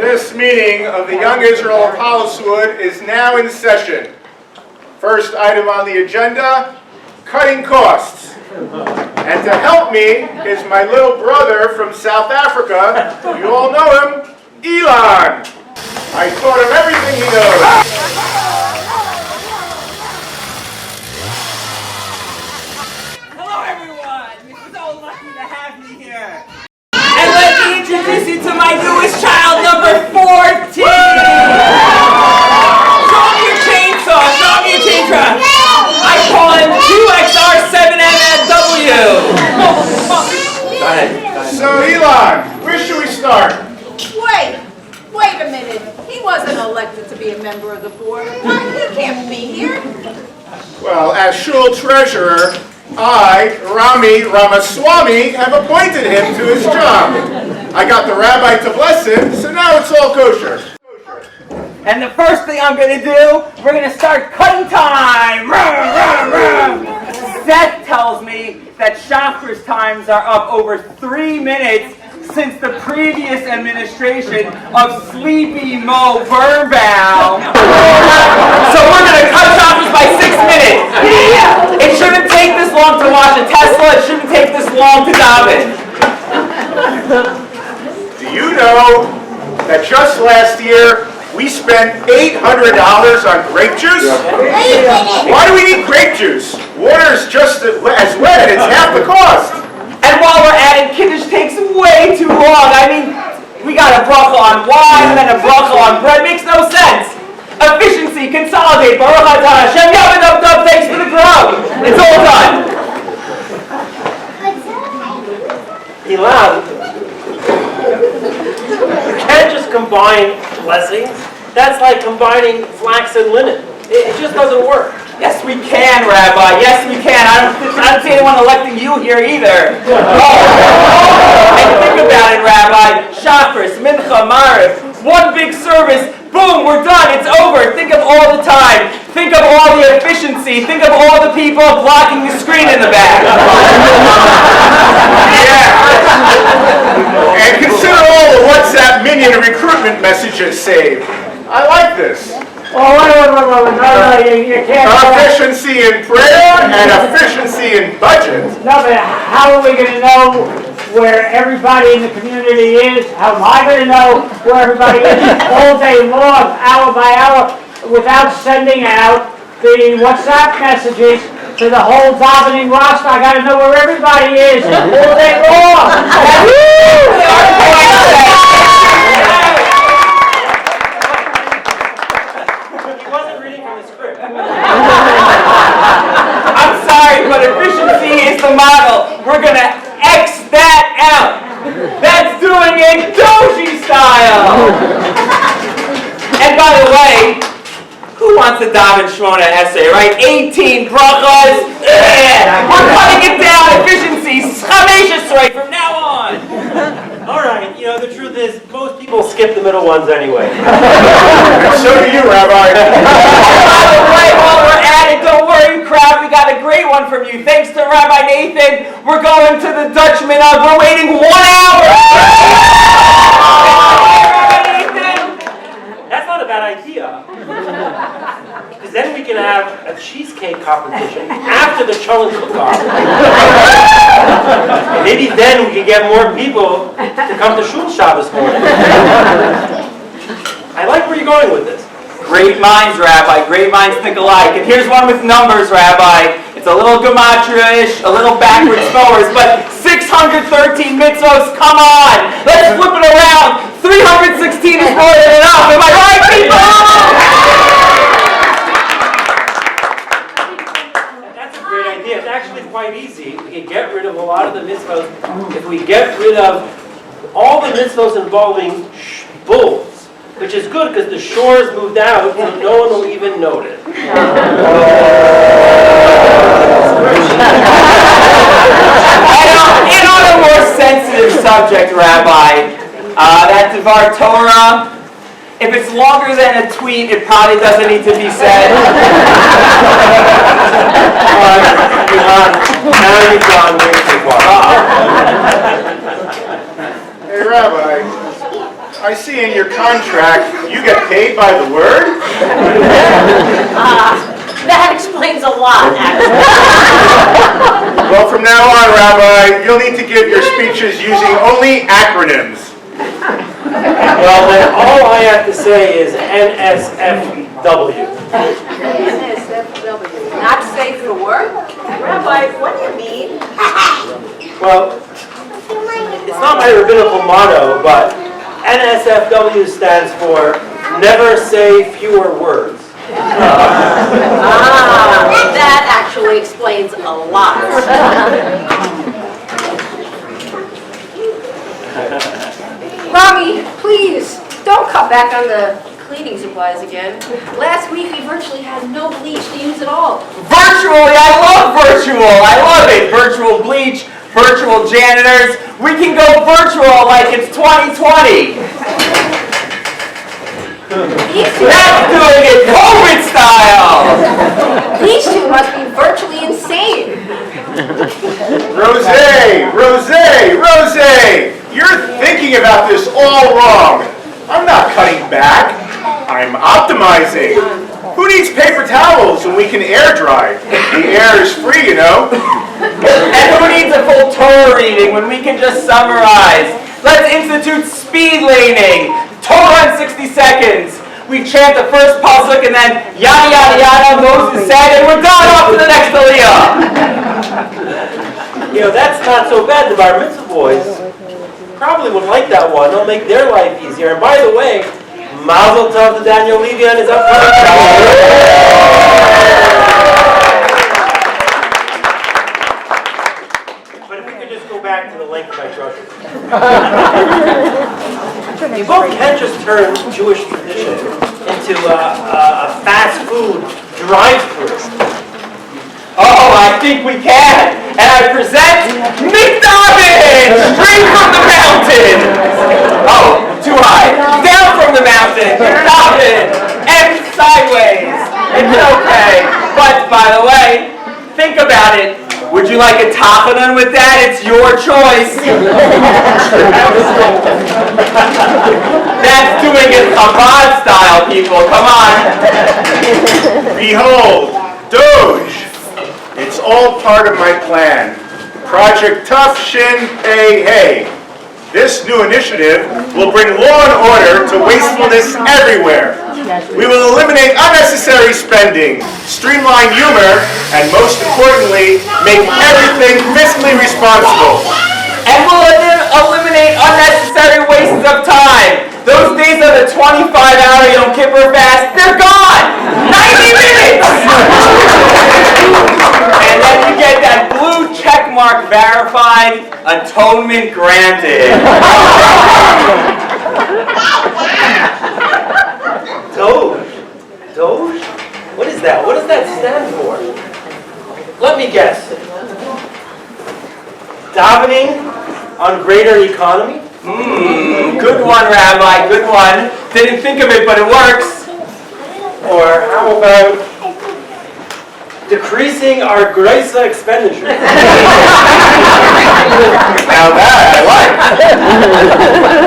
This meeting of the Young Israel of Holliswood is now in session. First item on the agenda, cutting costs. And to help me is my little brother from South Africa. You all know him, Elon. I taught him everything he knows. Hello everyone! We're so lucky to have me here. And let me introduce you to my newest child, number 14! Show me your chainsaw, show me your chain truck. I call him 2XR7MNW. Go ahead. So Elon, where should we start? Wait a minute. He wasn't elected to be a member of the board. He can't be here. Well, as shul treasurer, I, Rami Ramaswamy, have appointed him to his job. I got the rabbi to bless him, so now it's all kosher. And the first thing I'm going to do, we're going to start cutting time! Seth tells me that Shafra's times are up over 3 minutes since the previous administration of Sleepy Mo Birnbaum. So we're going to cut Shafra's by 6 minutes. It shouldn't take this long to wash a Tesla. It shouldn't take this long to daven. Do you know that just last year we spent $800 on grape juice? Why do we need grape juice? Water's just as wet and it's half the cost. And while we're at it, Kiddush takes way too long. I mean, we got a bracha on wine and then a bracha on bread. Makes no sense. Efficiency, consolidate, Baruch Atah Hashem, Yabba-dub-dub, thanks for the grub. It's all done. Elon, you can't just combine blessings. That's like combining flax and linen. It just doesn't work. Yes, we can, Rabbi. Yes, we can. I don't see anyone electing you here either. And think about it, Rabbi. Shafris, Mincha, Mariv, one big service. Boom, we're done. It's over. Think of all the time. Think of all the efficiency. Think of all the people blocking the screen in the back. Yeah. And consider all the WhatsApp minion recruitment messages saved. I like this. Oh, no, you can't. Efficiency in prayer and efficiency in budget. No, but how are we going to know where everybody in the community is? How am I going to know where everybody is all day long, hour by hour, without sending out the WhatsApp messages to the whole davening roster? I got to know where everybody is all day long. I'm sorry, but efficiency is the model. We're going to X that out. That's doing it Doji style. And by the way, who wants a daven Shmona essay, right? 18 brachas. We're cutting it down. Efficiency. Chamesh right from now on. All right, the truth is, most people skip the middle ones anyway. And so do you, Rabbi. By the way, while we're at it, don't worry, crowd. We got a great one from you. Thanks to Rabbi Nathan, we're going to the Dutchman. We're waiting 1 hour. Rabbi Nathan. That's not a bad idea. Because then we can have a cheesecake competition after the Cholent cook-off. Maybe then we can get more people to come to Shul Shabbos morning. I like where you're going with this. Great minds, Rabbi. Great minds think alike. And here's one with numbers, Rabbi. It's a little gematria-ish, a little backwards forwards, but 613 mitzvos, come on! Let's flip it around. 316 is more than enough. Am I right, people? That's a great idea. It's actually quite easy. We can get rid of a lot of the mitzvos if we get rid of all the mitzvos involving bulls. Which is good because the shores moved out, so no one will even notice. And on a more sensitive subject, Rabbi, that Devar Torah, if it's longer than a tweet, it probably doesn't need to be said. Now you've gone way too far. Hey, Rabbi. I see in your contract you get paid by the word? That explains a lot, actually. Well, from now on, Rabbi, you'll need to give your speeches using only acronyms. Well, then all I have to say is NSFW. NSFW, not safe for work? Rabbi, what do you mean? Well, it's not my rabbinical motto, but NSFW stands for Never Say Fewer Words. That actually explains a lot. Mommy, please, don't cut back on the cleaning supplies again. Last week we virtually had no bleach to use at all. Virtually, I love virtual. I love it. Virtual bleach, virtual janitors. We can go virtual like it's 2020. That's doing it COVID style. These two must be virtually insane. Rosé! You're thinking about this all wrong. I'm not cutting back. I'm optimizing. Who needs paper towels when we can air dry? The air is free, you know. And who needs a full Torah reading when we can just summarize? Let's institute speed laning. Torah in 60 seconds. We chant the first pasuk and then yada yada yada, Moses said, and we're done, off to the next aliyah. You know, that's not so bad. The Bar Mitzvah boys probably would like that one. It'll make their life easier. And by the way, Mazel Tov to Daniel Levy on his upcoming But if we could just go back to the length of my trousers. You both can't just turn Jewish tradition into a fast food drive-thru. Oh, I think we can. And I present McDonald's, straight from the mountain. Oh, too high. Down from the mountain, McDonald's, and sideways. It's okay. But by the way, think about it. Would you like a tachanan with that? It's your choice. That's doing it Chabad style, people. Come on. Behold, Doge. It's all part of my plan. Project Tough Shin Pei Hey. This new initiative will bring law and order to wastefulness everywhere. We will eliminate unnecessary spending, streamline humor, and most importantly, make everything fiscally responsible. And we'll eliminate unnecessary wastes of time. Those days of the 25-hour Yom Kippur fast, they're gone! 90 minutes! And then you get that blue check mark verified, atonement granted. Doge? What is that? What does that stand for? Let me guess. Davening on greater economy? Good one, Rabbi, good one. Didn't think of it, but it works. Or how about decreasing our Greisa expenditure? Now that I like.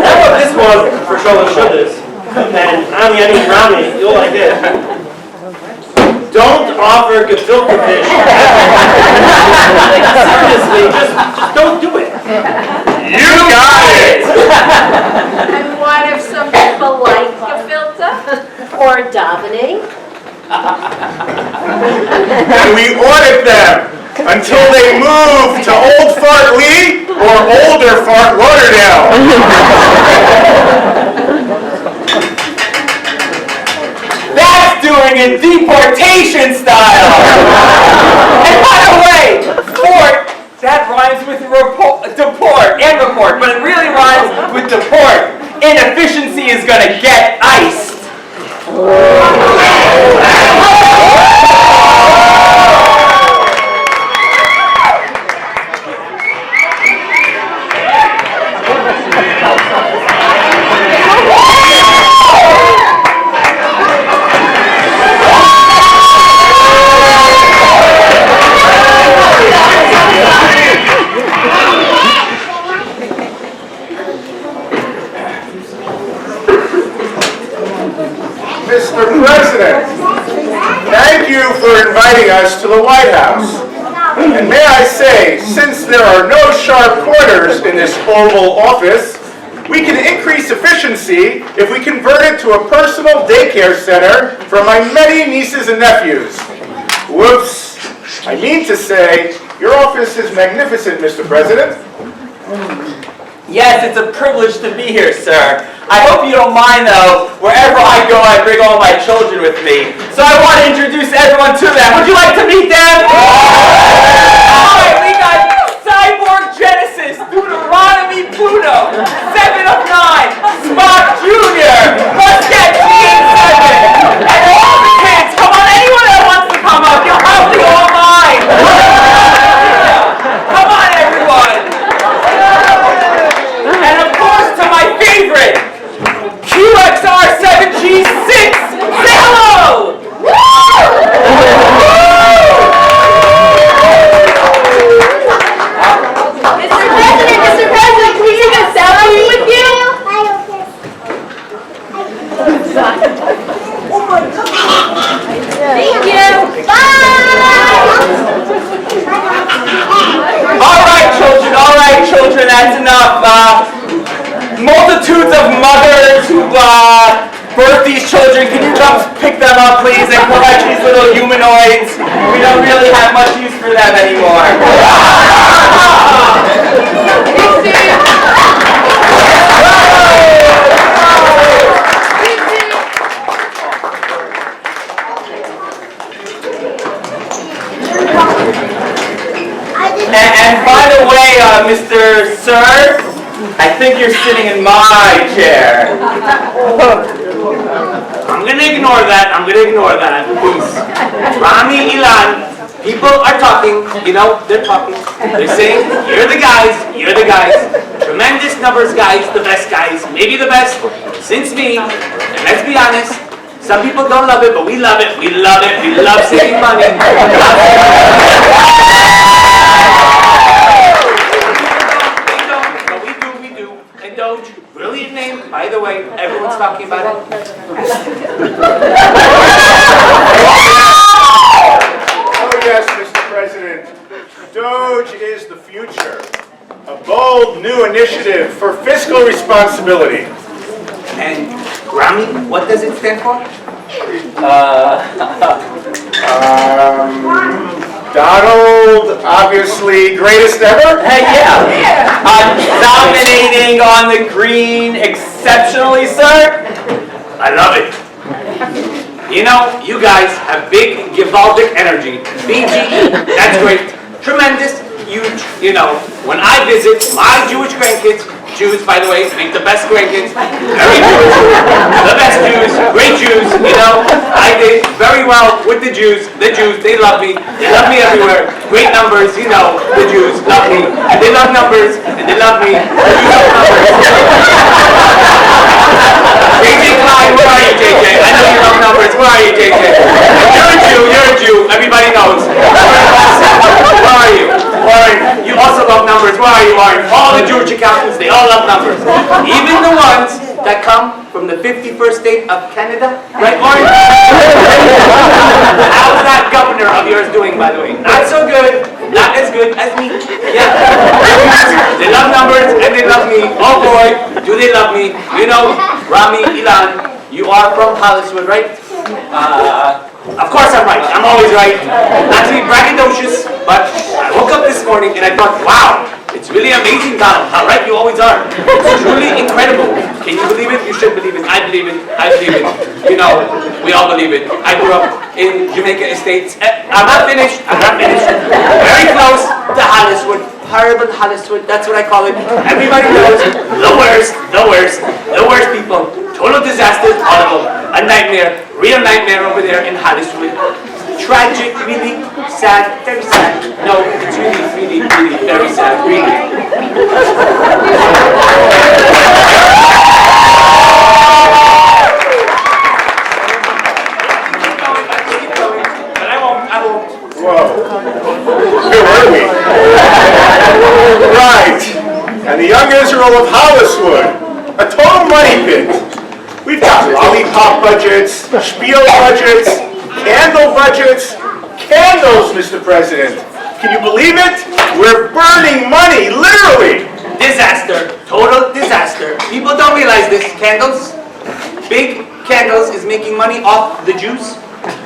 How about this one for Shola Shuddis? And Ami Rami, you'll like it. Don't offer gefilte fish. Seriously, just don't do it. You got it! And what if some people like gefilte? Or davening. And we audit them until they move to Old Fart Lee or Older Fart Lauderdale. That's doing it deportation style. And by the way, fort, that rhymes with deport and report, but it really rhymes with deport. Inefficiency is gonna get iced. to the White House. And may I say, since there are no sharp corners in this Oval Office, we can increase efficiency if we convert it to a personal daycare center for my many nieces and nephews. Whoops. I mean to say, your office is magnificent, Mr. President. Yes, it's a privilege to be here, sir. I hope you don't mind, though. Wherever I go, I bring all my children with me. So I want to introduce everyone to them. Would you like to meet them? All right, we got Cyborg Genesis, Deuteronomy Pluto, 7 of 9, Spock Jr., Muscat G7, and all the kids. Come on, anyone that wants to come up, you're probably all mine. Come on, everyone. And of course, to my favorite, QXR7G6, say hello! Mr. President, can we take a selfie with you? Thank you. Bye! All right, children, that's enough. Multitudes of mothers who birth these children, can you come pick them up, please, and collect these little humanoids? We don't really have much use for them anymore. And by the way, Mr. Sir, I think you're sitting in my chair. I'm gonna ignore that. Please. Rami, Ilan, people are talking, they're talking. They're saying, you're the guys. Tremendous numbers guys, the best guys, maybe the best since me. And let's be honest, some people don't love it, but we love it. We love saving money. We do. And Doge, brilliant name, by the way, everyone's talking about it. Oh yes, Mr. President. Doge is the future. A bold new initiative for fiscal responsibility. And Grammy, what does it stand for? Donald, obviously greatest ever? Hey, yeah. Dominating on the green exceptionally, sir. I love it. You guys have big Givaldic energy. BGE, that's great. Tremendous, huge. When I visit my Jewish grandkids, Jews, by the way, make the best grandkids. Very Jewish. The best Jews, great Jews, I did very well with the Jews. The Jews, they love me. They love me everywhere. Great numbers, the Jews love me. And they love numbers, and they love me. The Jews love numbers. JJ Klein, where are you, JJ? I know you love numbers. Where are you, JJ? You're a Jew. Everybody knows. Where are you? Warren, you also love numbers. Where are you, Warren? All the Jewish accountants, they all love numbers. Even the ones that come from the 51st state of Canada. Right, Warren? How's that governor of yours doing, by the way? Not so good. Not as good as me. Yeah. They love numbers and they love me. Oh boy, do they love me. Rami, Ilan, you are from Holliswood, right? Of course I'm right. I'm always right. Not to be braggadocious, but I woke up this morning and I thought, wow, it's really amazing, Donald, how right you always are. It's truly incredible. Can you believe it? You should believe it. I believe it. I believe it. We all believe it. I grew up in Jamaica Estates. I'm not finished. Very close to Holliswood. Horrible Holliswood. That's what I call it. Everybody knows. The worst people. Total disasters, all of them. A nightmare. Real nightmare over there in Holliswood. Tragic, really sad, very sad. No, it's really very sad, really. But I won't. Whoa. Where were we? Right. And the young Israel of Holliswood. A total money pit. We've got lollipop budgets, Shpiel budgets, candle budgets, candles, Mr. President. Can you believe it? We're burning money, literally. Disaster. Total disaster. People don't realize this. Candles, big candles is making money off the Jews.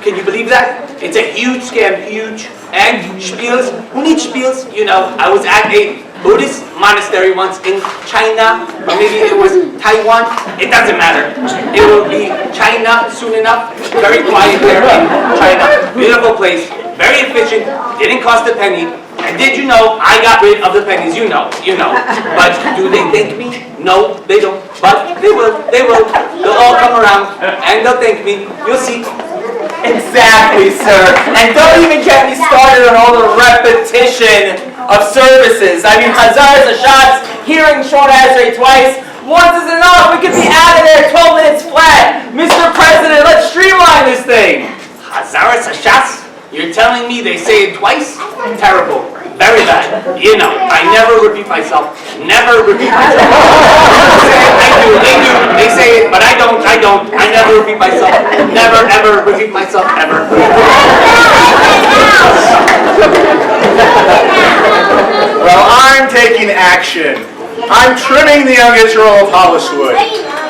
Can you believe that? It's a huge scam, huge. And Shpiels, who needs Shpiels? You know, I was at a Buddhist monastery once in China, or maybe it was Taiwan. It doesn't matter. It will be China soon enough. Very quiet there in China. Beautiful place, very efficient, didn't cost a penny. And did you know I got rid of the pennies? You know. But do they thank me? No, they don't. But they will. They'll all come around and they'll thank me. You'll see. Exactly, sir. And don't even get me started on all the repetition of services. I mean, Hazars, shots, hearing short answer twice. Once is enough. We could be out of there 12 minutes flat. Mr. President, let's streamline this thing. Hazars, shots? You're telling me they say it twice? Terrible. Very bad. You know, I never repeat myself. Never repeat myself. They do. They say it, but I don't. I never repeat myself. Never, ever repeat myself, ever. Well, I'm taking action. I'm trimming the young Israel of Holliswood.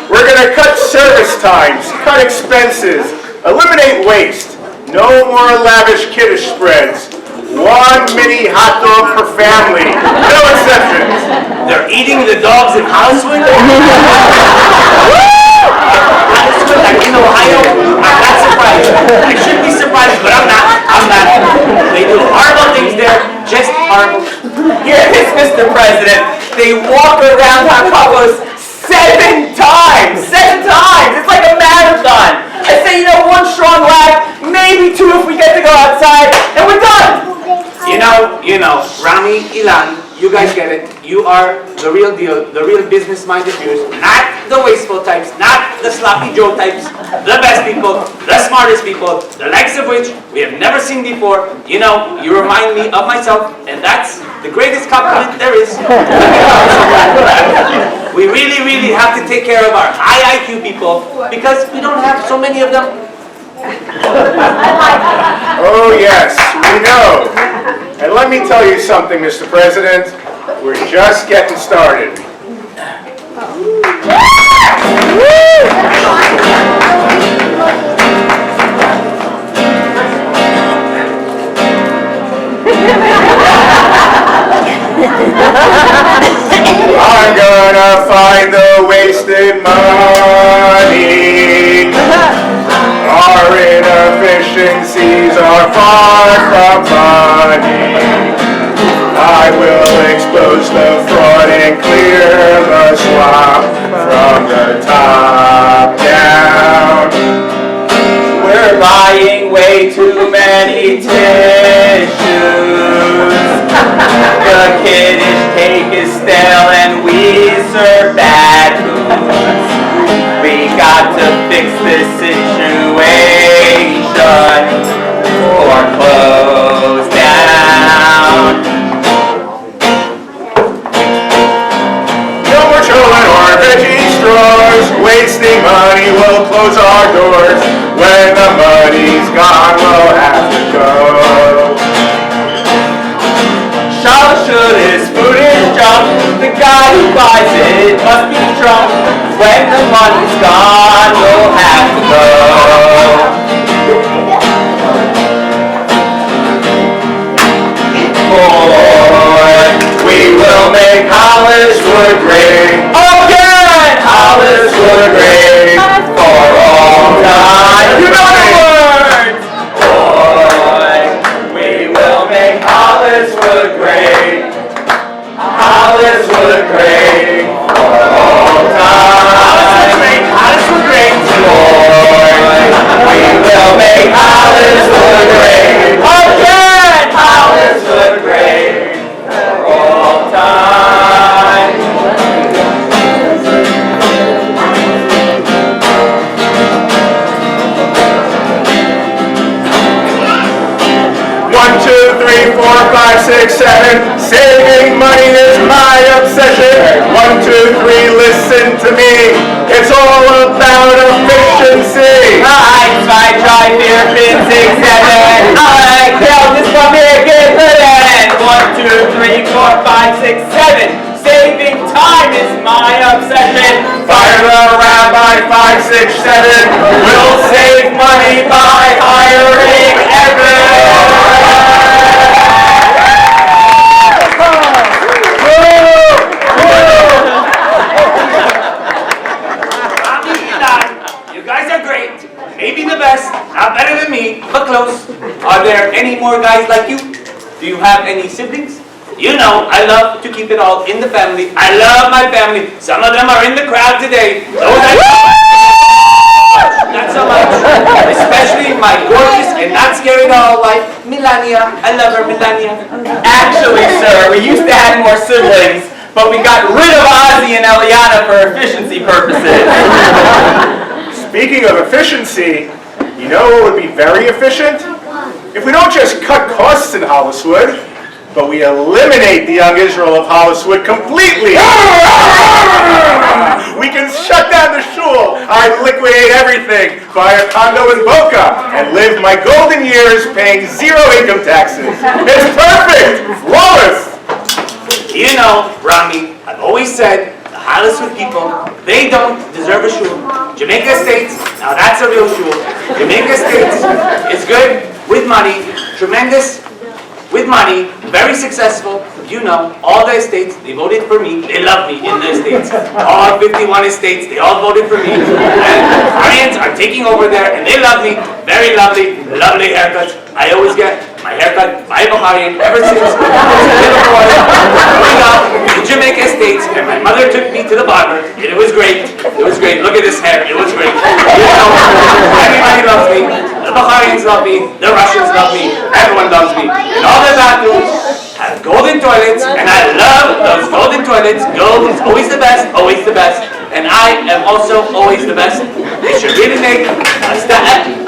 We're going to cut service times, cut expenses, eliminate waste. No more lavish kiddish spreads. One mini hot dog per family. No exceptions. They're eating the dogs in Holliswood? Holliswood, like in Ohio? I'm not surprised. I should be surprised, but I'm not. They do horrible things there, just horrible. Here it is, Mr. President. They walk around Hakavos 7 times. 7 times. It's like a marathon. I say, one strong lap, maybe 2 if we get to go outside, and we're done. You know, Rami, Ilan, you guys get it. You are the real deal, the real business-minded Jews, not the wasteful types, not the sloppy Joe types, the best people, the smartest people, the likes of which we have never seen before. You remind me of myself, and that's the greatest compliment there is. We really, really have to take care of our high IQ people because we don't have so many of them. Oh yes, we know. And let me tell you something, Mr. President. We're just getting started. I'm gonna find the wasted money. Our inefficiencies are far from funny. I will expose the fraud and clear the swamp from the top down. We're buying way too many tissues. The kiddish cake is stale and we serve bad foods. We got to fix this situation or close down. No more children or veggie stores. Wasting money will close our doors. When the money's gone, we'll have to go. Should his food is junk, the guy who buys it must be drunk. When the money's gone, we'll have to go. Boy, we will make Holliswood great. Again! Holliswood great for all time. You know the words! Boy, we will make Holliswood great. Holliswood great for all time. Holliswood great. Boy, we will make Holliswood great. Again! Holliswood great for all time. One, two, three, 4, 5, 6, 7. Saving money is my obsession. 1, 2, 3, listen to me. It's all about efficiency. 1, 2, 3, 4, 5, 6, 7. I count this from here, get the end. 1, 2, 3, 4, 5, 6, 7. Saving time is my obsession. Fire the rabbi 5, 6, 7. We'll save money by hiring You guys are great. Maybe the best. Not better than me, but close. Are there any more guys like you? Do you have any siblings? You know, I love to keep it all in the family. I love my family. Some of them are in the crowd today. Those not so much. Especially my gorgeous and not scary doll wife, Melania. I love her, Melania. Actually, sir, we used to have more siblings, but we got rid of Ozzy and Eliana for efficiency purposes. Speaking of efficiency, you know what would be very efficient? If we don't just cut costs in Holliswood, but we eliminate the young Israel of Holliswood completely. We can shut down the shul, I'd liquidate everything, buy a condo in Boca, and live my golden years paying 0 income taxes. It's perfect! Flawless! You know, Rami, I've always said, the Holliswood people, they don't deserve a shul. Jamaica Estates, now that's a real shul. Jamaica Estates is good with money, tremendous with money, very successful. You know, all the estates, they voted for me. They love me in the estates. All 51 estates, they all voted for me. And Koreans are taking over there, and they love me. Very lovely, lovely haircuts. I always get my haircut by a Baharian ever since I was a little boy. Growing up in Jamaica Estates, and my mother took me to the barber. It was great. It was great. Look at this hair. It was great. You know, everybody loves me. The Baharians love me. The Russians love me. Everyone loves me. And all their bathrooms have golden toilets, and I love those golden toilets. Gold is always the best, always the best. And I am also always the best. They should really make a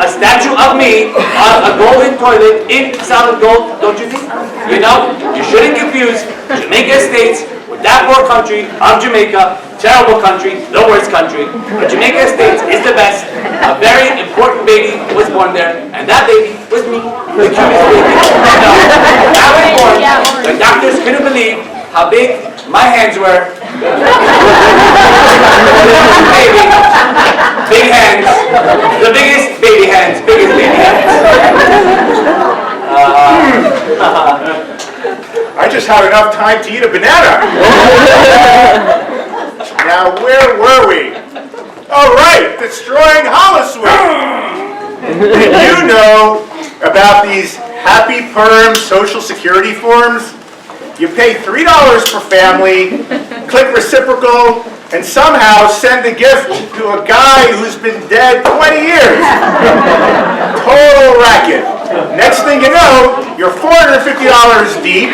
statue of me on a golden toilet in solid gold, don't you think? You know, you shouldn't confuse Jamaica Estates with that poor country of Jamaica. Terrible country, the worst country. But Jamaica Estates is the best. A very important baby was born there, and that baby was me, the cutest baby. And I was born, the doctors couldn't believe how big my hands were. Baby, big hands, the biggest baby hands, biggest baby hands. I just had enough time to eat a banana. Now, where were we? All right, destroying Holliswood. Did you know about these Happy Perm Social Security forms? You pay $3 per family, click reciprocal, and somehow send a gift to a guy who's been dead 20 years. Total racket. Next thing you know, you're $450 deep,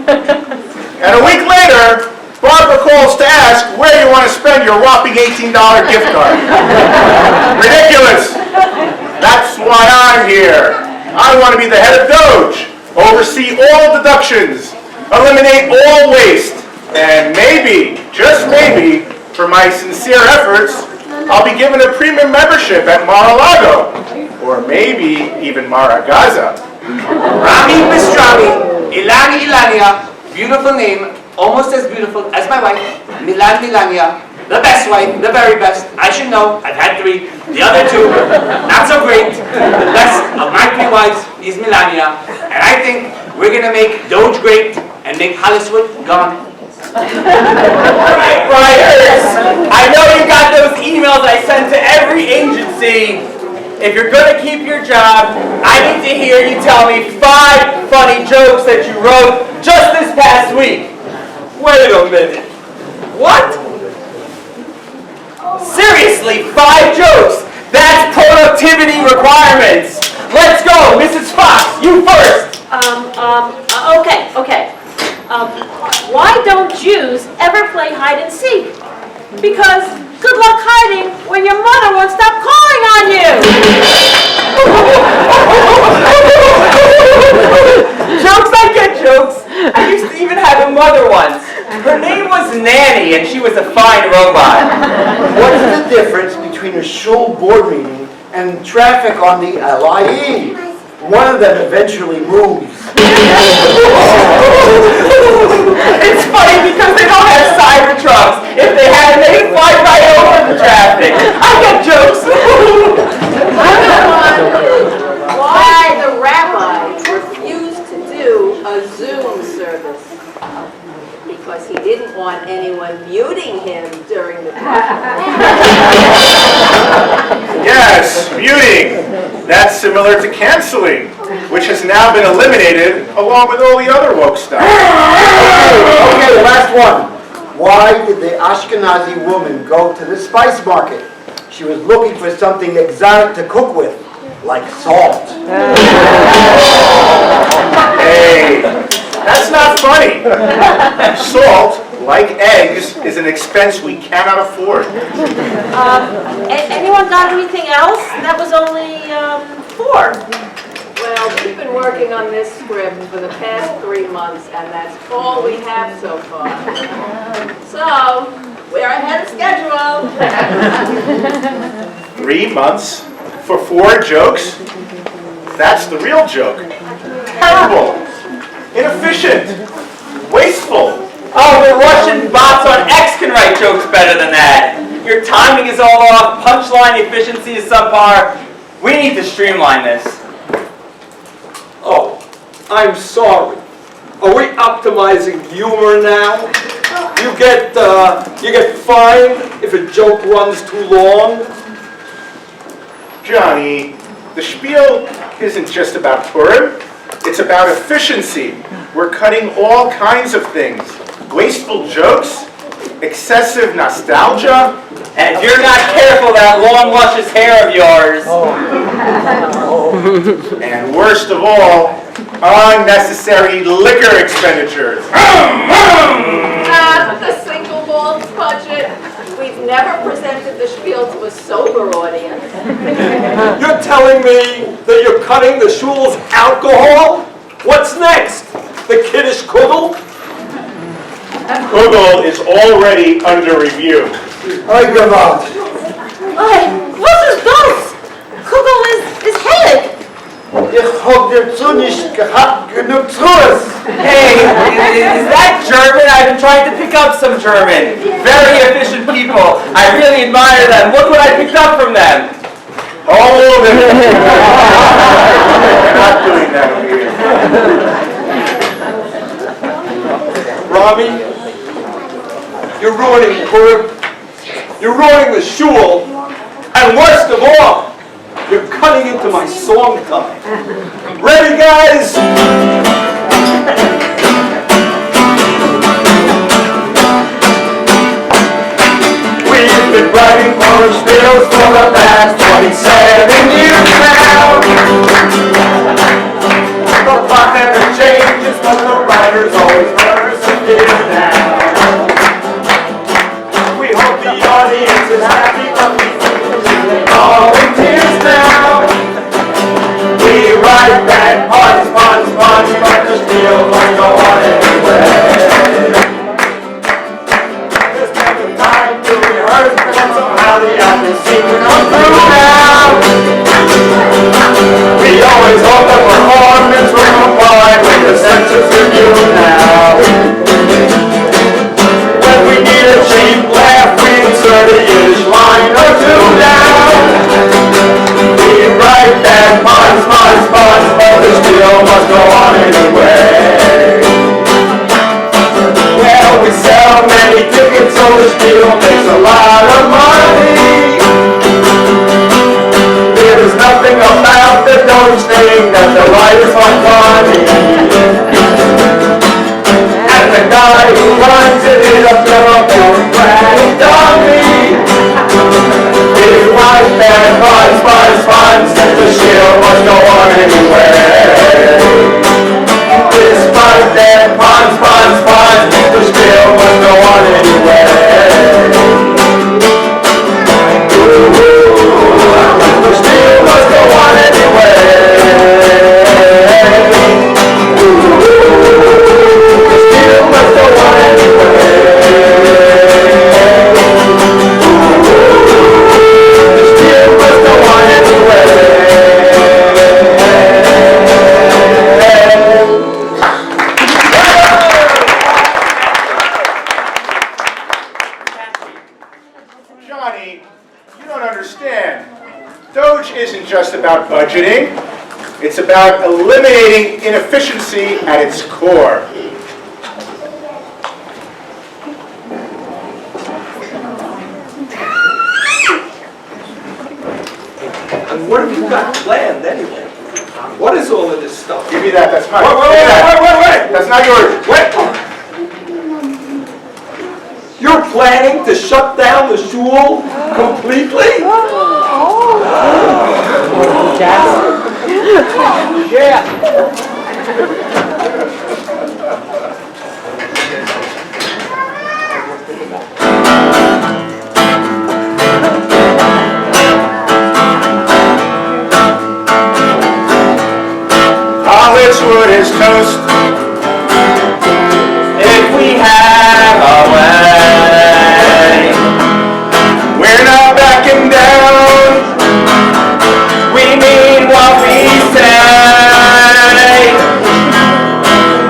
and a week later, Barbara calls to ask where you want to spend your whopping $18 gift card. Ridiculous. That's why I'm here. I want to be the head of Doge, oversee all deductions, eliminate all waste, and maybe, just maybe, for my sincere efforts, I'll be given a premium membership at Mar-a-Lago, or maybe even Maragaza. Rami Pastrami, Ilani Ilania, beautiful name, almost as beautiful as my wife, Milan Milania, the best wife, the very best. I should know, I've had 3. The other 2, not so great. The best of my 3 wives is Melania, and I think we're gonna make Doge great and make Holliswood gone. Writers, I know you got those emails I sent to every agency. If you're gonna keep your job, I need to hear you tell me 5 funny jokes that you wrote just this past week. Wait a minute. What? Seriously, 5 jokes. That's productivity requirements. Let's go, Mrs. Fox, you first. Okay. Why don't Jews ever play hide and seek? Because good luck hiding when your mother won't stop calling on you. Jokes, I get jokes. I used to even have a mother once. Her name was Nanny, and she was a fine robot. What's the difference between a shul board meeting and traffic on the LIE? One of them eventually moves. It's funny because they don't have cyber trucks. If they had, they'd fly right over the traffic. I get jokes. Why the rabbi refused to do a Zoom service? Because he didn't want anyone muting him during the Yes, muting. That's similar to canceling, which has now been eliminated along with all the other woke stuff. Okay, last one. Why did the Ashkenazi woman go to the spice market? She was looking for something exotic to cook with, like salt. Hey, that's not funny. Salt, like eggs, is an expense we cannot afford. Anyone got anything else? That was only 4. Well, we've been working on this script for the past 3 months, and that's all we have so far. So, we're ahead of schedule. 3 months for 4 jokes? That's the real joke. Terrible, inefficient, wasteful. Oh, the Russian bots on X can write jokes better than that. Your timing is all off, punchline efficiency is subpar. We need to streamline this. Oh, I'm sorry. Are we optimizing humor now? You get fined if a joke runs too long? Johnny, the Shpiel isn't just about Purim. It's about efficiency. We're cutting all kinds of things. Wasteful jokes, excessive nostalgia. And if you're not careful, that long, luscious hair of yours. And worst of all, unnecessary liquor expenditures. The single malt budget. We've never presented the Shpiel to a sober audience. You're telling me that you're cutting the shul's alcohol? What's next? The kiddish kugel? Google is already under review. I give up. Was ist das? Kugel is head. Ich hab dazu nicht gehabt genug Truhes. Hey, is that German? I've been trying to pick up some German. Very efficient people. I really admire them. Look what I picked up from them. Hold it. We're not doing that over here. Rami, you're ruining Purim. You're ruining the shul. And worst of all, you're cutting into my song time. Ready, guys? We've been writing Polish Shpiels for the past 27 years now. The plot never changes, but the writers always persevere now. We hope the audience is happy, but we all in tears now. We write that puns, but the Shpiel must go on anyway. There's never time to rehearse, but somehow the acting scene will come through now. We always hope the performance will comply with the census review now. When we need a cheap laugh, we insert a Yiddish line or two down. We write that puns, but the Shpiel must go on anyway. Well, we sell many tickets, so the Shpiel makes a lot of money. There's nothing about the Doge thing that the writers find funny. And the guy who runs it is a Liverpool ratty dummy. His wife and puns, the Shpiel must go on anyway. Despite that puns, the Shpiel must go on anyway. The Shpiel must go on anyway. The Shpiel must go on anyway. just about budgeting. It's about eliminating inefficiency at its core. And what have you got planned anyway? What is all of this stuff? Give me that, that's mine. Wait! That's not yours. Wait! You're planning to shut down the shul completely? Holliswood is toast. If we have our way, We're not backing down. we mean what we say.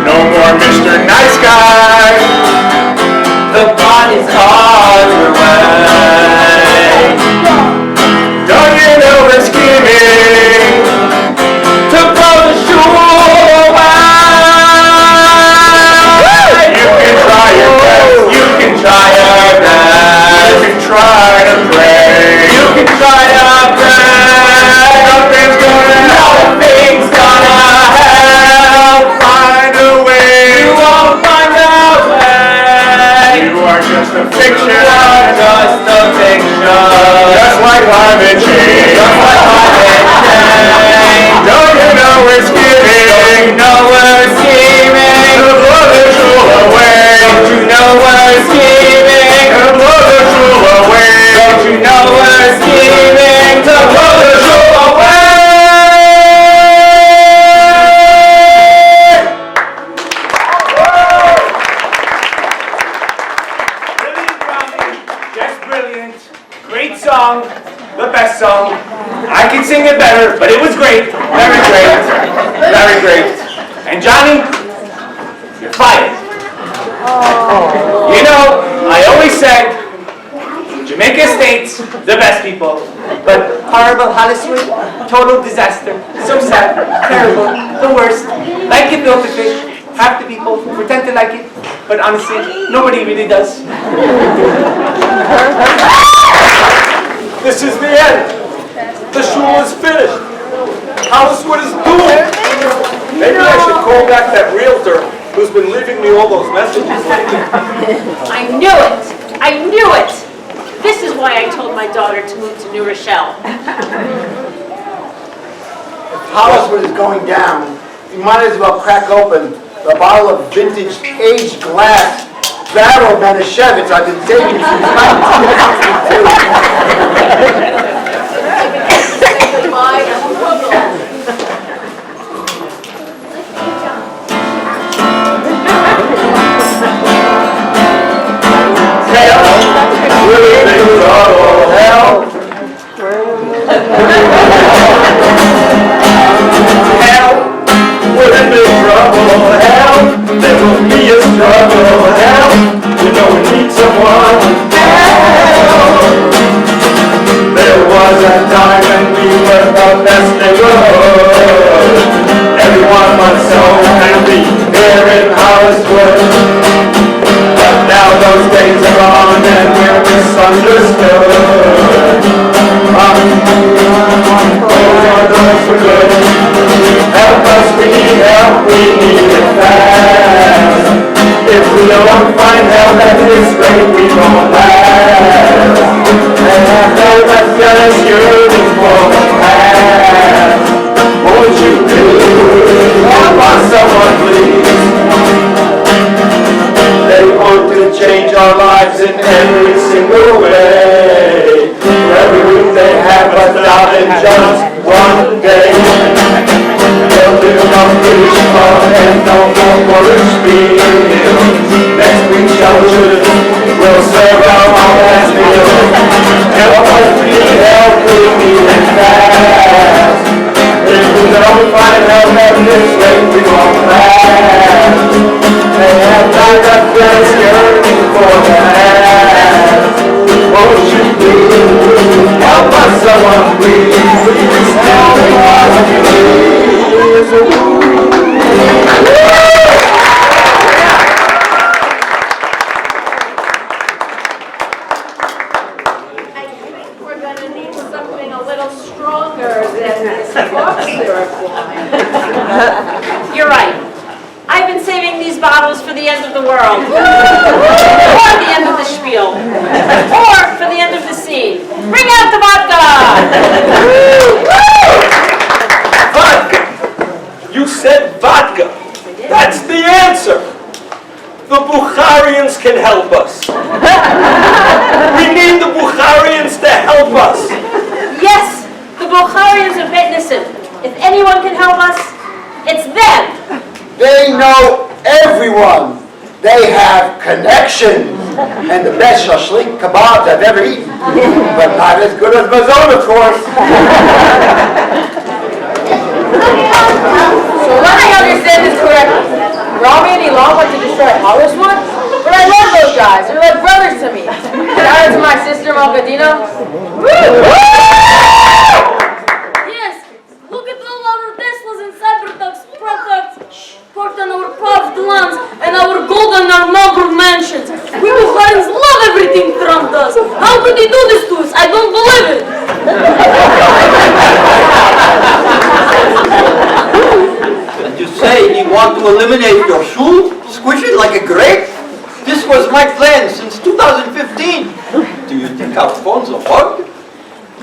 No more Mr. Nice Guy. The party's underway. Don't you know we're scheming To blow the shul away. You can try your best. You can try your best. You can try to pray. You can try to pray. Nothing's gonna help. Nothing's gonna help. Find a way. You won't find a way. You are just a fiction. You are just a fiction. Just like climate change. Just like climate change. Don't you know we're scheming? Don't you know we're scheming? To blow the shul away. Don't you know we're scheming? To blow the shul away. Don't you know we're scheming to blow the shul away? Brilliant, Tommy. Just brilliant. Great song. The best song. I can sing it better, but it was great. Very great. Very great. And Johnny, you're fired. You know, I always said, Jamaica Estate's the best people. But horrible Holliswood, total disaster. So sad, terrible, the worst. Like gefilte fish. Half the people pretend to like it, but honestly, nobody really does. This is the end. The shul is finished. Holliswood is doomed. Maybe I should call back that realtor who's been leaving me all those messages lately. I knew it! I knew it! This is why I told my daughter to move to New Rochelle. Holliswood is going down. You might as well crack open the bottle of vintage aged glass barrel Manischewitz I've been saving since 1962. Goodbye, and Everyone was so happy here in Holliswood. But now those days are gone and we're misunderstood. Those were good. Help us, we need help, we need it fast. If we don't find help at this rate, we won't last. And after that, us yearning for the past. Won't you please help us, someone please? They want to change our lives in every single way. For every week they have us out in just one day. They'll do no fish club and no more Shpiel. Next week shelters will serve our last meal. Help us, we need help, we need it fast. If we don't find help at this rate, we won't last. They have died up there yearning for the past. won't you please help us, someone please help us, please. I think we're gonna need something a little stronger than this cough syrup wine. You're right. I've been saving these bottles for the end of the world. Or the end of the Shpiel. Or for the end of the scene. Bring out the vodka! Vodka! You said vodka! That's the answer! The Bukharians can help us. We need the Bukharians to help us. Yes, the Bukharians of Betnissim. If anyone can help us, it's them. They know everyone. They have connections. And the best shashlik kebabs I've ever eaten. But not as good as Mazon, of course. So let me understand this correctly. Rami and Elon went to destroy Holliswood? But I love those guys. They're like brothers to me. Shout out to my sister Malgadina. Yes, look at all our Teslas and Cybertrucks products, parked on our paved lands and our golden numbered mansions. We Bukharians love everything Trump does. How could he do this to us? I don't believe it. And you say you want to eliminate your shul? Squish it like a grape? This was my plan since 2015. Do you think our phones are bugged?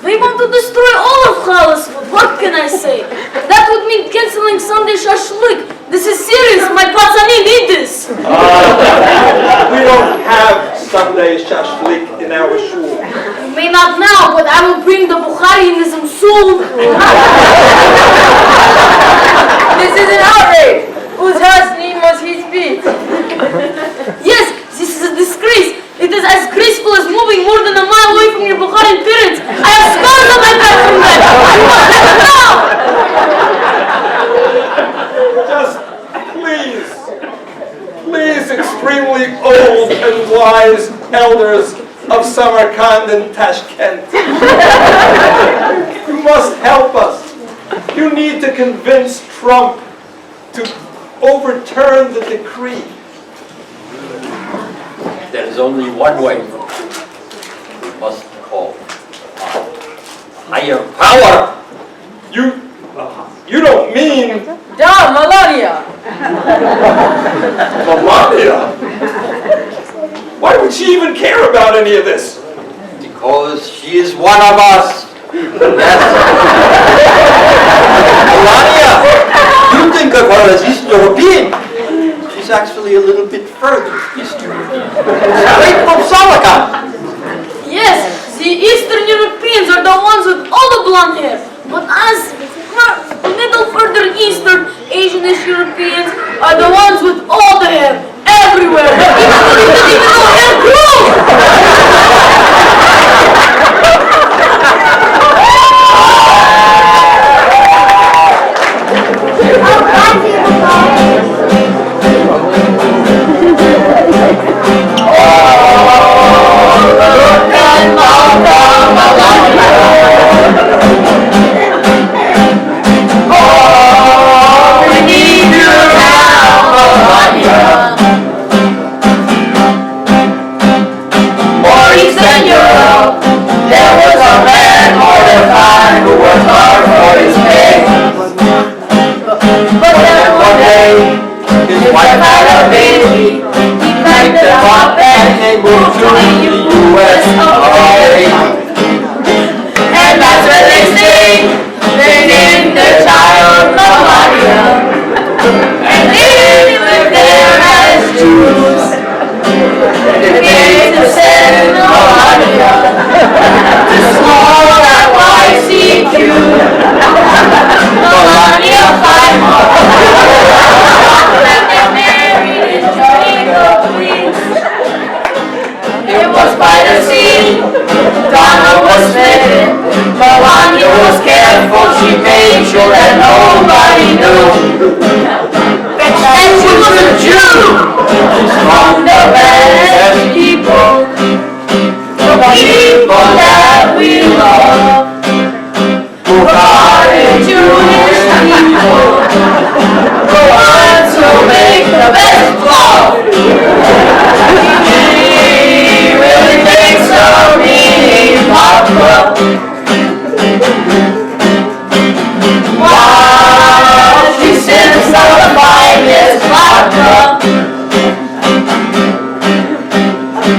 They want to destroy all of Holliswood. What can I say? That would mean canceling Sunday shashlik. This is serious. My patzani need this. We don't have Sunday shashlik in our shul. You may not now, but I will bring the Bukharianism soon. This is an outrage. Whose Hasni must he speak? Yes, this is a disgrace. It is as graceful as moving more than a mile away from your Bukharian parents. I have scars on my back from them. You must let them know. Just please, extremely old and wise elders of Samarkand and Tashkent. You must help us. You need to convince Trump to overturn the decree. There is only one way. We must call higher power. You don't mean Da, Melania. Melania? Why would she even care about any of this? Because she is one of us. Yes. Melania, you think of her as East European. She's actually a little bit further East European. Straight from Samarkand. Yes, the Eastern Europeans are the ones with all the blonde hair. But us, little further eastern Asianish Europeans are the ones with all the hair everywhere. Even though hair grew. Jew! She's from the best people.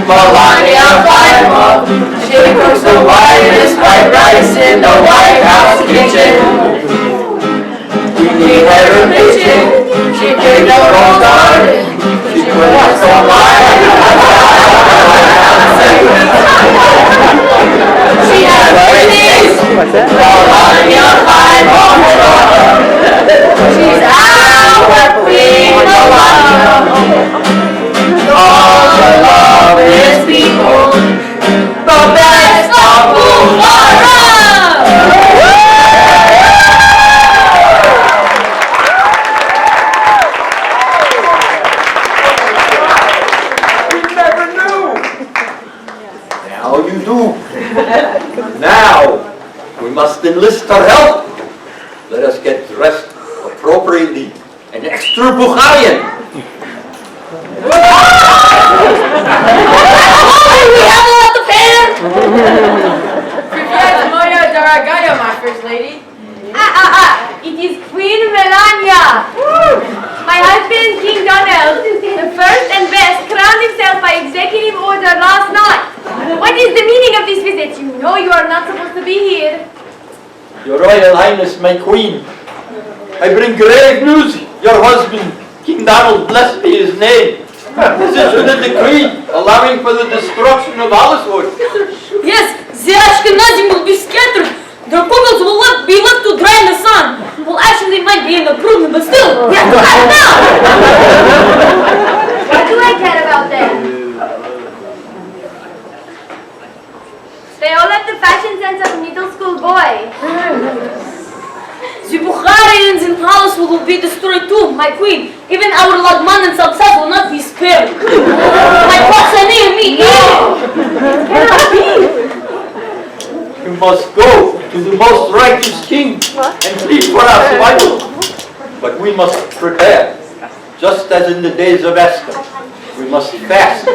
Melania Fine, she cooks the whitest white rice in the White House kitchen. We had her kitchen, she picked up her garden, she put up some wine. She has pretties, Melania Fine on she's our queen Melania. All the loveliest people, the best of Bukhara! We never knew. Now you do. Now, we must enlist our help. Let us get dressed appropriately and extra Bukharian. We have a lot of hair! Привет, моя дорогая, my first lady. It is Queen Melania! My husband, King Donald, the first and best, crowned himself by executive order last night. What is the meaning of this visit? You know you are not supposed to be here. Your Royal Highness, my Queen, I bring grave news. Your husband, King Donald, blessed be his name, has issued a decree allowing for the destruction of Holliswood. Yes, the Ashkenazim will be scattered. Their pogons will be left to dry in the sun. Well, actually, it might be in the prison, but still, we have to act now! What do I care about them? They all have the fashion sense of a middle school boy. The Bukharians in Holliswood will be destroyed too, my queen. Even our Lagman and Sabsat will not be spared. My Pasani and me, no! It cannot be! You must go to the most righteous king and plead for our survival. But we must prepare, just as in the days of Esther. We must fast,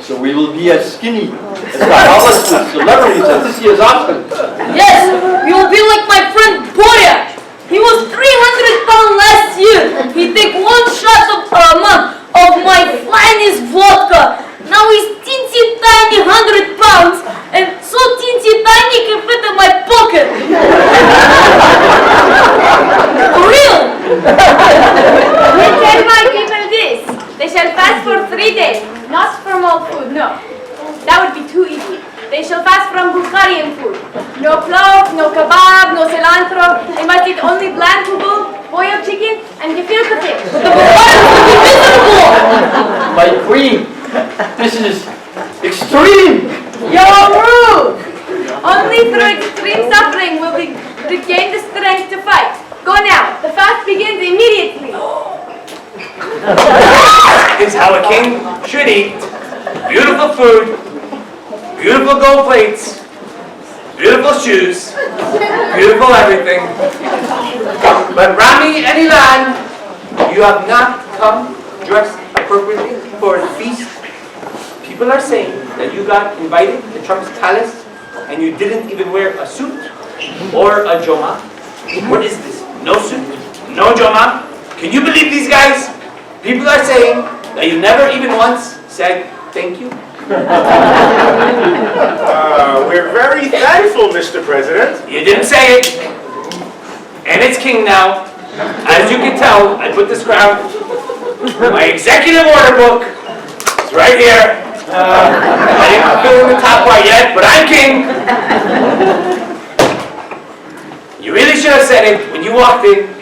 so we will be as skinny as the Holliswood celebrities at this year's Oscar. Yes, we will be like my friend Boya. He was 300 pounds last year. He take one shot a month of my finest vodka. Now he's teensy tiny 100 pounds and so teensy tiny can fit in my pocket. For real. I tell my people this. They shall fast for 3 days. Not from all food, no. That would be too easy. They shall fast from Bukharian food. No clove, no kebab, no cilantro. They must eat only bland fugu, boiled chicken, and gefilte fish. But the Bukharians will be miserable! My queen, this is extreme. You're rude! Only through extreme suffering will we regain the strength to fight. Go now. The fast begins immediately. Is how a king should eat. Beautiful food, beautiful gold plates, beautiful shoes, beautiful everything. But Rami and Ilan, you have not come dressed appropriately for the feast. People are saying that you got invited to Trump's palace and you didn't even wear a suit or a joma. What is this? No suit, no joma. Can you believe these guys? People are saying that you never even once said thank you. We're very thankful, Mr. President. You didn't say it. And it's king now. As you can tell, I put this crown. My executive order book is right here. I didn't fill in the top part yet, but I'm king. You really should have said it when you walked in.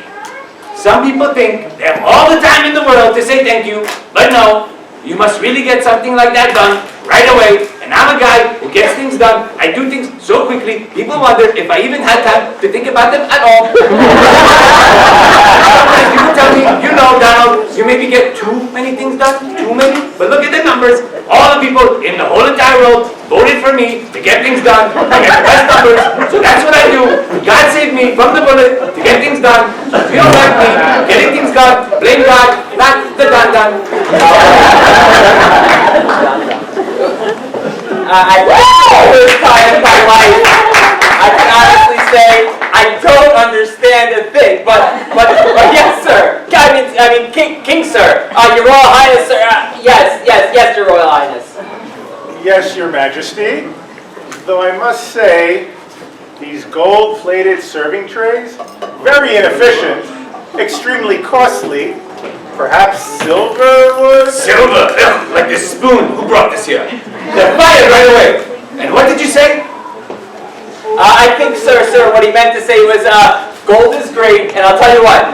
Some people think they have all the time in the world to say thank you, but no. You must really get something like that done right away. And I'm a guy who gets things done. I do things so quickly, people wonder if I even had time to think about them at all. Sometimes people tell me, you know, Donald, you maybe get too many things done, too many. But look at the numbers. All the people in the whole entire world voted for me to get things done. I get the best numbers. So that's what I do. God saved me from the bullet to get things done. If you don't like me getting things done, blame God, not the Don. At this time in my life, I can honestly say I don't understand a thing. But yes, sir. I mean, King, sir. Your Royal Highness, sir. Yes, Your Royal Highness. Yes, Your Majesty. Though I must say, these gold-plated serving trays, very inefficient, extremely costly. Perhaps silver would... Silver? Ugh, like this spoon. Who brought this here? They're fired right away. And what did you say? I think, sir, what he meant to say was, gold is great, and I'll tell you what,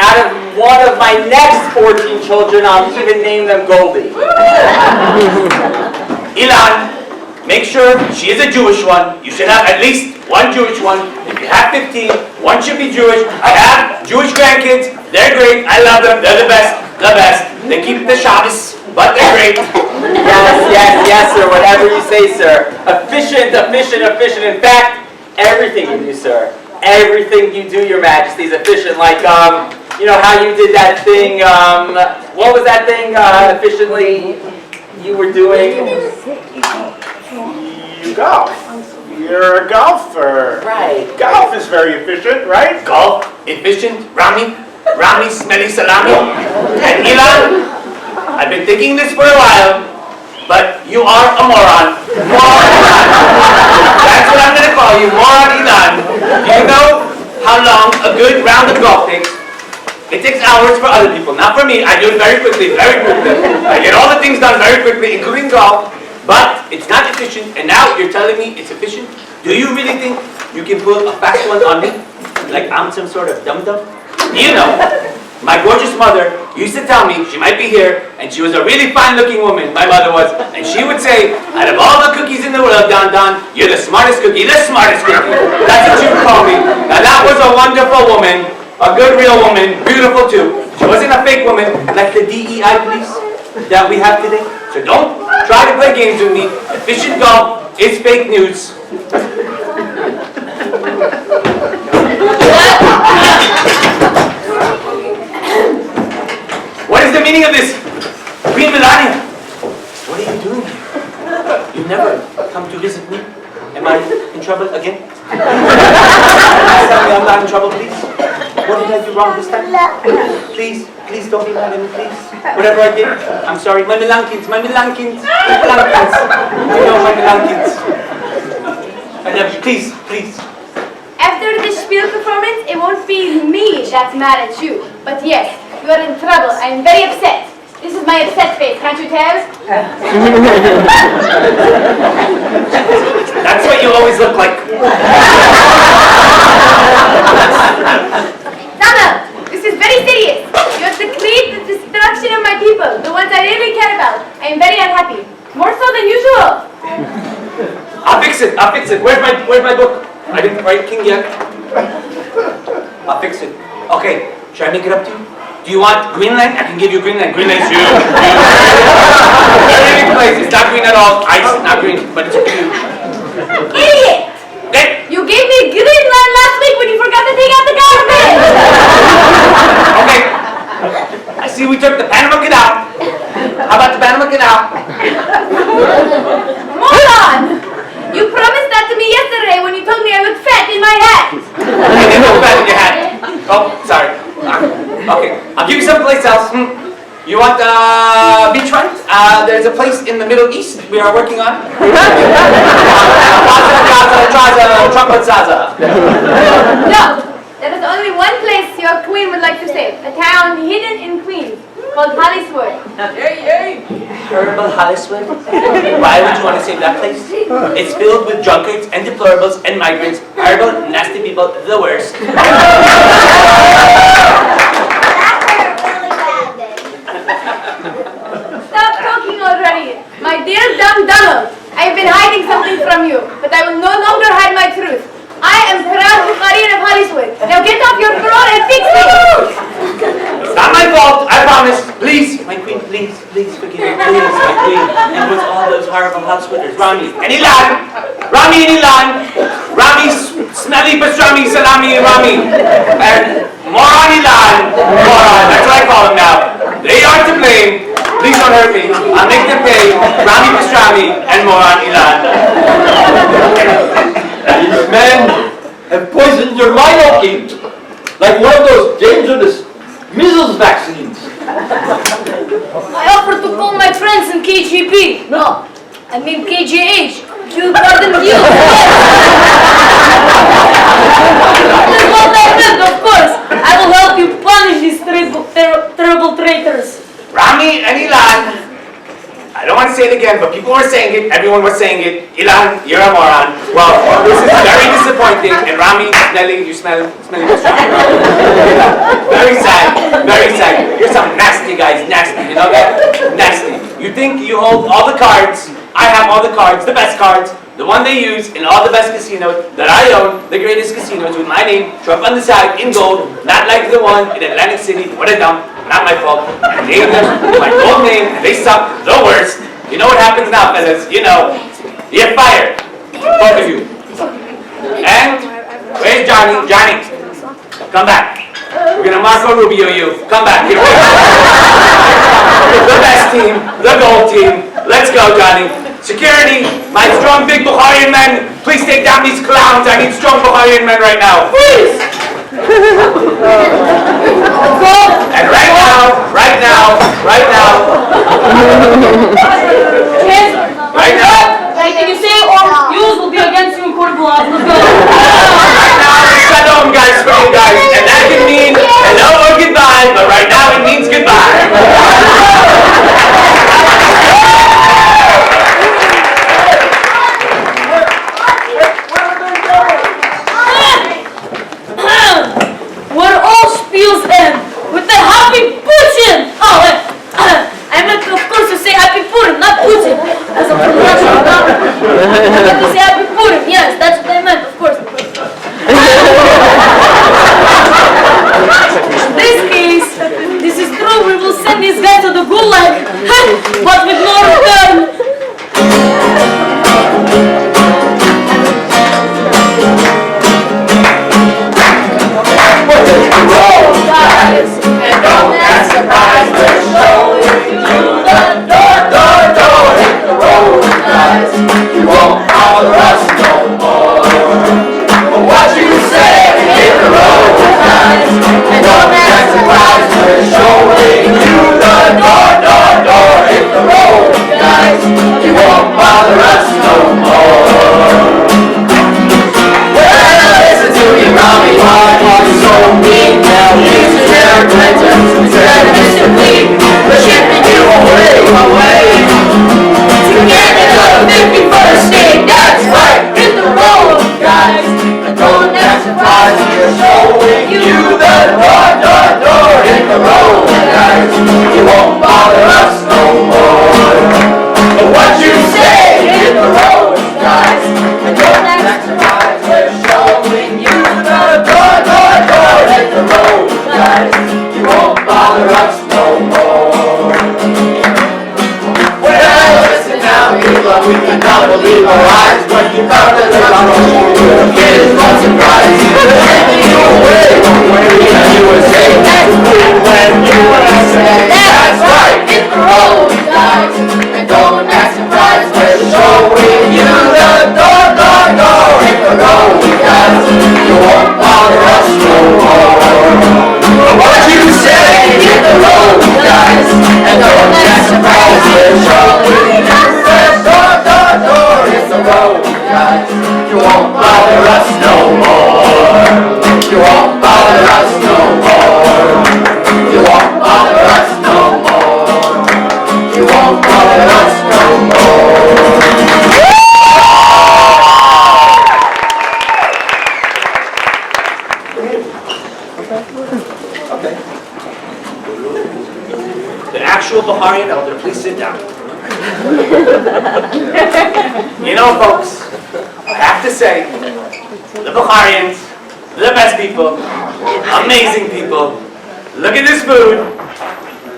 out of one of my next 14 children, I'll even name them Goldie. Ilan, make sure she is a Jewish one. You should have at least one Jewish one. If you have 15, one should be Jewish. I have Jewish grandkids. They're great. I love them. They're the best. The best. They keep the Shabbos, but they're great. Yes, sir, whatever you say, sir. Efficient. In fact, everything you do, sir. Everything you do, Your Majesty, is efficient. Like, you know how you did that thing, what was that thing, efficiently you were doing? You golf. You're a golfer. Right. Golf is very efficient, right? Golf, efficient, Rami, smelly salami. And Ilan, I've been thinking this for a while, but you are a moron. Moron Ilan. That's what I'm going to call you, moron Ilan. Do you know how long a good round of golf takes? It takes hours for other people, not for me. I do it very quickly. I get all the things done very quickly, including golf. But it's not efficient, and now you're telling me it's efficient? Do you really think you can pull a fast one on me? Like I'm some sort of dum-dum? You know, my gorgeous mother used to tell me, she might be here, and she was a really fine-looking woman, my mother was, and she would say, out of all the cookies in the world, Don, you're the smartest cookie, the smartest cookie. That's what she would call me. Now that was a wonderful woman, a good real woman, beautiful too. She wasn't a fake woman like the DEI police that we have today. So don't try to play games with me. Efficient golf is fake news. What is the meaning of this? Queen Melania, what are you doing here? You never come to visit me. Am I in trouble again? Tell me I'm not in trouble, please. What did I do wrong this time? Please don't be mad at me, please. Whatever I did, I'm sorry. My melankins. You know my melankins. I love you. Please. After the Shpiel performance, it won't be me that's mad at you. But yes, you are in trouble. I am very upset. This is my upset face, can't you tell? That's what you always look like. Donald, this is very serious. You have decreed the destruction of my people, the ones I really care about. I am very unhappy. More so than usual. I'll fix it. Where's my book? I didn't write King yet. I'll fix it. Okay, should I make it up to you? Do you want Greenland? I can give you Greenland. Greenland's huge. Very big place. It's not green at all. Ice, not green, but it's huge. Idiot! Hey. You gave me Greenland last week when you forgot to take out the garbage! Okay. I see we took the Panama Canal. How about the Panama Canal? Moron! You promised that to me yesterday when you told me I looked fat in my hat. I didn't look bad in your hat. Oh, sorry. Okay, I'll give you someplace else. You want beachfront? There's a place in the Middle East we are working on. Trumpet Zaza. No, there is only one place your queen would like to save. A town hidden in Queens called Holliswood. Herbal Holliswood? Why would you want to save that place? It's filled with drunkards and deplorables and migrants. Herbal, nasty people, the worst. Stop talking already. My dear dumb Donald, I have been hiding something from you, but I will no longer hide my truth. I am proud Bukharian of Holliswood. Now get off your throne and fix me! It's not my fault, I promise. Please, my queen, please forgive me. Please, my queen. And with all those horrible Holliswooders, Rami and Ilan. Rami, smelly pastrami, salami, Rami. And moron Ilan. Moron, that's what I call them now. They are to blame. Please don't hurt me. I'll make them pay. Rami pastrami and moron Ilan. These men have poisoned your mind, O king, like one of those dangerous measles vaccines. I offered to call my friends in KGB. No, I mean KGH. You pardon you. That's what I meant, of course. I will help you punish these terrible traitors. Rami and Ilan, I don't want to say it again, but people were saying it, everyone was saying it. Ilan, you're a moron. Well, this is very disappointing. And Rami, smelling this strong. Very sad, very sad. You're some nasty guys, nasty, you know that? Nasty. You think you hold all the cards. I have all the cards, the best cards, the one they use in all the best casinos that I own, the greatest casinos with my name, sharp on the side, in gold, not like the one in Atlantic City. What a dump. Not my fault. I named them with my gold name, and they suck the worst. You know what happens now, fellas? You know. You're fired. Both of you. And, where's Johnny? Johnny, come back. We're gonna Marco Rubio you. Come back. Here we go. The best team, the gold team. Let's go, Johnny. Security, my strong big Bukharian men, please take down these clowns. I need strong Bukharian men right now. Please! And right now, right now, Anything you say or use will be against you in court of law. Let's go. right now, it's shalom, guys, for you guys. And that can mean hello or goodbye, but right now it means goodbye. Where all Shpiel's end with the happy Putin. Oh, I meant of course to say happy Purim, not Putin. As a production, I meant to say happy Purim. Yes, that's what I meant, of course. In this case, this is true. We will send this guy to the gulag, but with no return. And don't act surprised, we're showing you the door, hit the road, guys. You won't bother us no more. But what you say, hit the road, guys. And don't act surprised, we're showing you the door, hit the road, guys. You won't bother us no more. Well, listen to me, Rami, why are you so mean now? Instead of discipline, we're shipping you away. To get another 51st state, that's right, hit the road, guys. And don't act surprised, we're showing you the door, hit the road, guys. You won't bother us no more. But what you say, hit the road, guys. And don't act surprised, we're showing you the door, hit the road, guys. You won't bother us no more. Well, listen now, people, we cannot believe our eyes. When you come to the road, it is no surprise. We're taking you away, and you will say, that's good when you will say, that's right, hit the road, guys. And don't act surprised, we're showing you the door, hit the road, guys. You won't bother us no more. What you say, hit the road, guys. And don't act surprised, we're showing you the door, hit the road, guys. You won't bother us no more. You won't bother us no more. You won't bother us no more. You won't bother us no more. The actual Baharian elder, please sit down. You know, folks, I have to say, the Baharians, the best people, amazing people. Look at this food,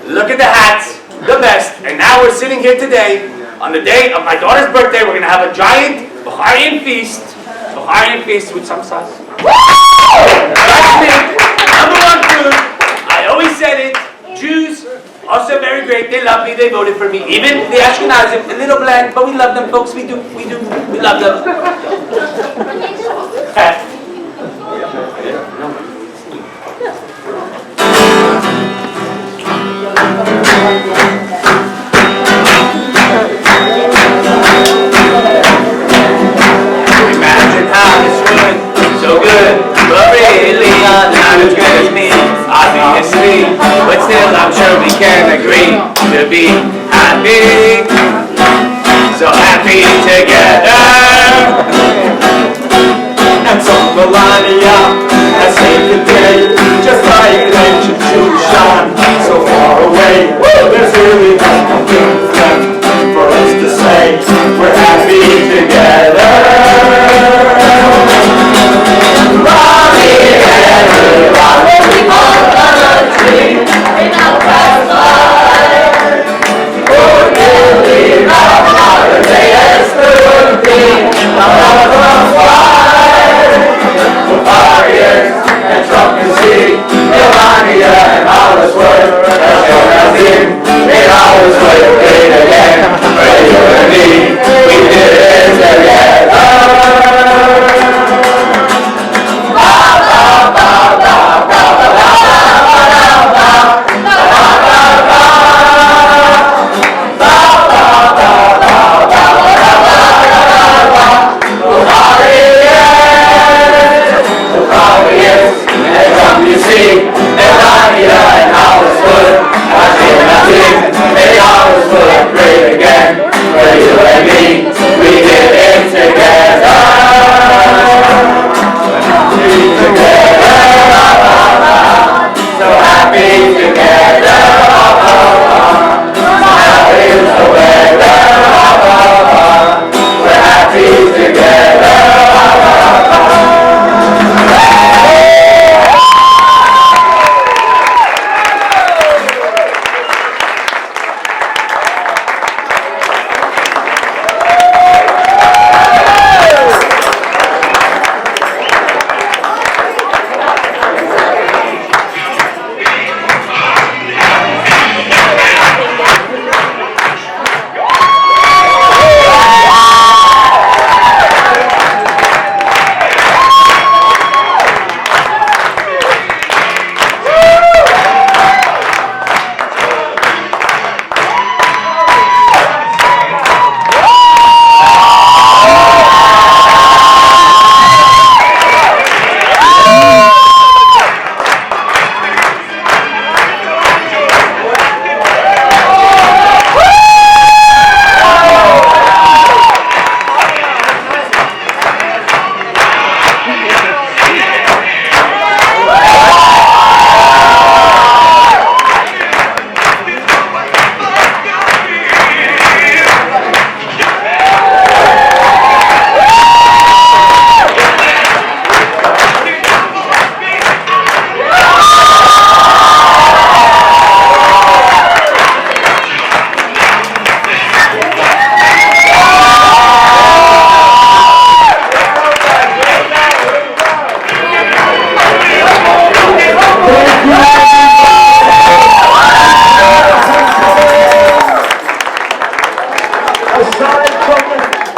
look at the hats, the best. And now we're sitting here today, on the day of my daughter's birthday, we're gonna have a giant Baharian feast with some sauce. That's me, number one food. I always said it, Jews, also very great, they love me, they voted for me. Even the Ashkenazim, a little bland, but we love them, folks, we love them.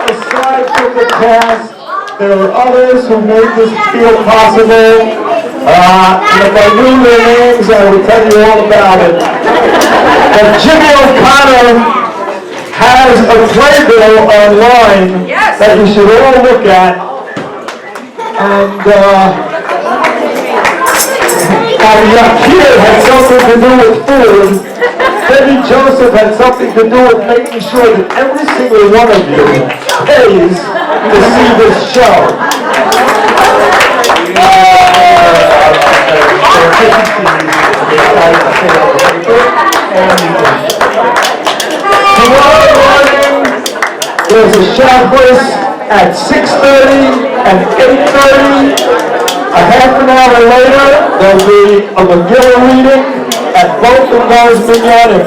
aside from the cast, there are others who made this Shpiel possible. And if I knew their names, I would tell you all about it. But Jimmy O'Connor has a playbill online that you should all look at. And Shpiel had something to do with food. Debbie Joseph had something to do with making sure that every single one of you pays to see this show. Tomorrow morning, there's a chakras at 6:30 and 8:30. A half an hour later, there'll be a McGill reading at both of those minyanim.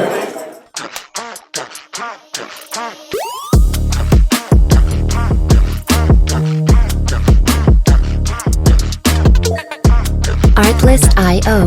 Artlist.io